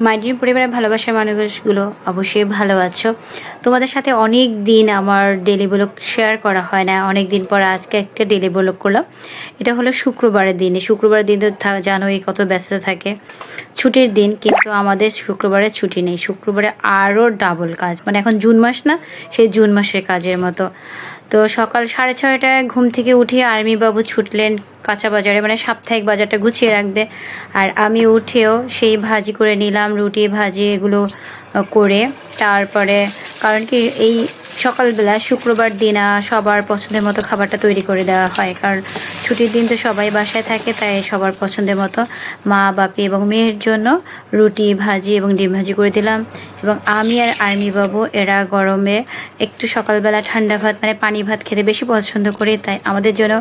Mydin পরিবারের ভালোবাসার মানুষগুলো অবশ্যই ভালো আছো। তোমাদের সাথে অনেক দিন আমার ডেলি ব্লগ শেয়ার করা হয় না, অনেক দিন পর আজকে একটা ডেলি ব্লগ করলাম। এটা হলো শুক্রবারের দিন। শুক্রবারের দিন তো জানোই কত ব্যস্ততা থাকে, ছুটির দিন, কিন্তু আমাদের শুক্রবারে ছুটি নেই। শুক্রবারে আরও ডাবল কাজ, মানে এখন জুন মাস না, সেই জুন মাসের কাজের মতো। তো সকাল 6:30টায় ঘুম থেকে উঠে আর্মি বাবু ছুটলেন কাঁচা বাজারে, মানে সাপ্তাহিক বাজারটা গুছিয়ে রাখবে। আর আমি উঠেও সেই ভাজি করে নিলাম, রুটি ভাজি এগুলো করে। তারপরে কারণ কি এই সকালবেলা শুক্রবার দিন সবার পছন্দের মতো খাবারটা তৈরি করে দেওয়া হয়, কারণ ছুটির দিন তো সবাই বাসায় থাকে, তাই সবার পছন্দের মতো মা বাপি এবং মেয়ের জন্য রুটি ভাজি এবং ডিম ভাজি করে দিলাম। এবং আমি আর আর্মি বাবু এরা গরমে একটু সকালবেলা ঠান্ডা ভাত মানে পানি ভাত খেতে বেশি পছন্দ করি, তাই আমাদের জন্য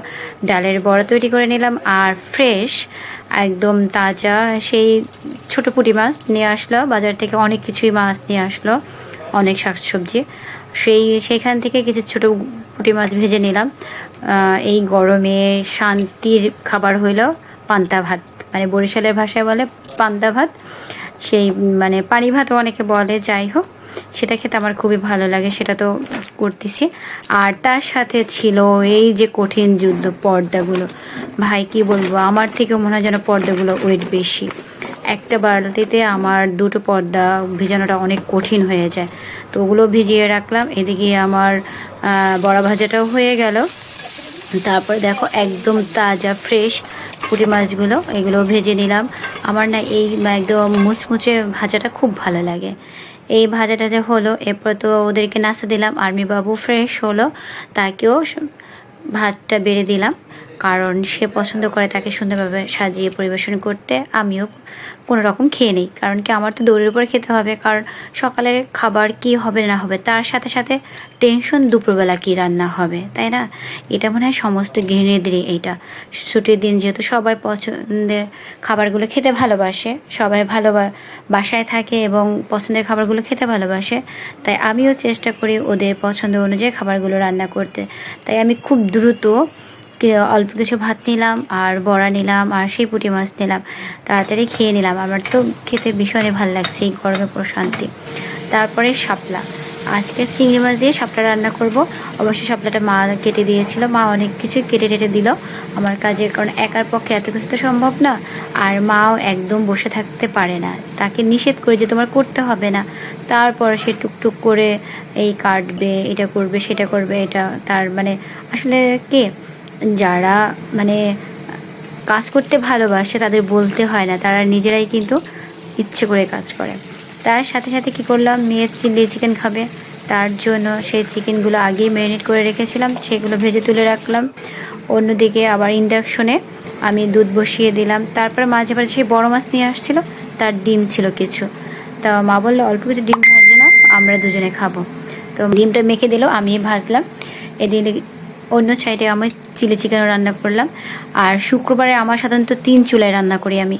ডালের বড়া তৈরি করে নিলাম। আর ফ্রেশ একদম তাজা সেই ছোটো পুঁটি মাছ নিয়ে আসলো বাজার থেকে, অনেক কিছুই মাছ নিয়ে আসলো, অনেক শাকসবজি, সেইখান থেকে কিছু ছোটো পুঁটি মাছ ভেজে নিলাম। এই গরমে শান্তির খাবার হইল পান্তা ভাত, মানে বরিশালের ভাষায় বলে পান্তা ভাত, সেই মানে পানি ভাতও অনেকে বলে, যাই হোক সেটা খেতে আমার খুবই ভালো লাগে, সেটা তো করতেছি। আর তার সাথে ছিল এই যে কঠিন যুদ্ধ, পর্দাগুলো। ভাই কি বলবো, আমার থেকেও মনে হয় যেন পর্দাগুলো ওয়েট বেশি। একটা বালতিতে আমার 2টো পর্দা ভিজানোটা অনেক কঠিন হয়ে যায়, তো ওগুলো ভিজিয়ে রাখলাম। এদিকে আমার বড়া ভাজাটাও হয়ে গেল। তারপর দেখো একদম তাজা ফ্রেশ পুঁটি মাছগুলো, এগুলো ভেজে নিলাম। আমার না এই একদম মুচমুচে ভাজাটা খুব ভালো লাগে। এই ভাজাটা যে হলো, এরপর তো ওদেরকে নাস্তা দিলাম। আর্মি বাবু ফ্রেশ হলো, তাকেও ভাতটা বেড়ে দিলাম, কারণ সে পছন্দ করে তাকে সুন্দরভাবে সাজিয়ে পরিবেশন করতে। আমিও কোনো রকম খেয়ে নিই, কারণ কি আমার তো দৌড়ের উপর খেতে হবে, কারণ সকালের খাবার কি হবে না হবে, তার সাথে সাথে টেনশন দুপুরবেলা কী রান্না হবে, তাই না? এটা মনে হয় সমস্ত গৃহিণীদেরই এইটা। ছুটির দিন যেহেতু সবাই পছন্দের খাবারগুলো খেতে ভালোবাসে, সবাই বাসায় থাকে এবং পছন্দের খাবারগুলো খেতে ভালোবাসে, তাই আমিও চেষ্টা করি ওদের পছন্দ অনুযায়ী খাবারগুলো রান্না করতে। তাই আমি খুব দ্রুত অল্প কিছু ভাত নিলাম আর বড়া নিলাম আর সেই পুঁটি মাছ নিলাম, তাড়াতাড়ি খেয়ে নিলাম। আমার তো খেতে ভীষণই ভালো লাগছে এই গরমে প্রশান্তি। তারপরে শাপলা, আজকে চিংড়ি মাছ দিয়ে শাপলা রান্না করব। অবশ্যই শাপলাটা মা কেটে দিয়েছিল, মা অনেক কিছু কেটে টেটে দিল আমার কাজে, কারণ একার পক্ষে এত কিছু তো সম্ভব না। আর মাও একদম বসে থাকতে পারে না, তাকে নিষেধ করে যে তোমার করতে হবে না, তারপর সে টুকটুক করে এই কাটবে, এটা করবে সেটা করবে। এটা তার মানে আসলে কে যারা মানে কাজ করতে ভালোবাসে তাদের বলতে হয় না, তারা নিজেরাই কিন্তু ইচ্ছে করে কাজ করে। তার সাথে সাথে কি করলাম, মেয়ের চিলি চিকেন খাবে, তার জন্য সেই চিকেনগুলো আগেই ম্যারিনেট করে রেখেছিলাম, সেগুলো ভেজে তুলে রাখলাম। অন্যদিকে আবার ইন্ডাকশনে আমি দুধ বসিয়ে দিলাম। তারপরে মাঝে মাঝে সেই বড়ো মাছ নিয়ে আসছিলো, তার ডিম ছিল কিছু, তা মা বললো অল্প কিছু ডিম ভাজে না, আমরা দুজনে খাবো। তো ডিমটা মেখে দিল, আমি ভাজলাম। এদিকে অন্য সাইডে আমি চিলি চিকেনও রান্না করলাম। আর শুক্রবারে আমার সাধারণত 3 চুলায় রান্না করি আমি,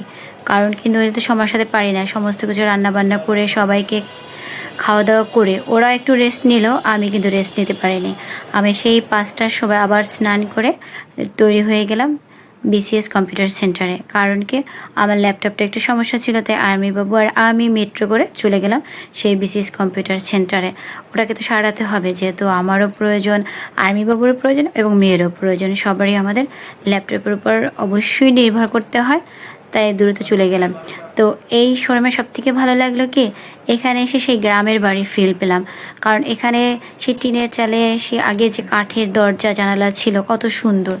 কারণ কি নইলে তো সময়ের সাথে পারি না সমস্ত কিছু রান্না বান্না করে সবাইকে খাওয়া দাওয়া করে ওরা একটু রেস্ট নিল, আমি কিন্তু রেস্ট নিতে পারিনি। আমি সেই 5টার সময় আবার স্নান করে তৈরি হয়ে গেলাম বিসিএস কম্পিউটার সেন্টারে, কারণ কি আমার ল্যাপটপটা একটু সমস্যা ছিল, তাই আর্মি বাবু আর আমি মেট্রো করে চলে গেলাম সেই বিসিএস কম্পিউটার সেন্টারে। ওটাকে তো সারাতে হবে, যেহেতু আমারও প্রয়োজন, আর্মি বাবুরও প্রয়োজন এবং মেয়েরও প্রয়োজন, সবারই আমাদের ল্যাপটপের উপর অবশ্যই নির্ভর করতে হয়, তাই দ্রুত চলে গেলাম। তো এই শোরুমে সবথেকে ভালো লাগলো কি, এখানে এসে সেই গ্রামের বাড়ির ফিল পেলাম, কারণ এখানে সেই টিনের চালে সে আগে যে কাঠের দরজা জানালা ছিল কত সুন্দর,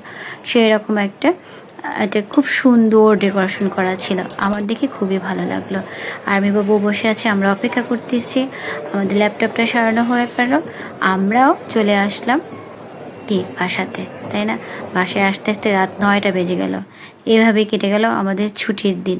সেই রকম এটা খুব সুন্দর ডেকোরেশন করা ছিল, আমার দেখে খুবই ভালো লাগলো। আর্মি বাবু বসে আছে, আমরা অপেক্ষা করতেছি, আমাদের ল্যাপটপটা সারানো হয়ে গেল, আমরাও চলে আসলাম কি বাসাতে, তাই না? বাসায় আসতে আসতে রাত 9টা বেজে গেল। এভাবেই কেটে গেল আমাদের ছুটির দিন।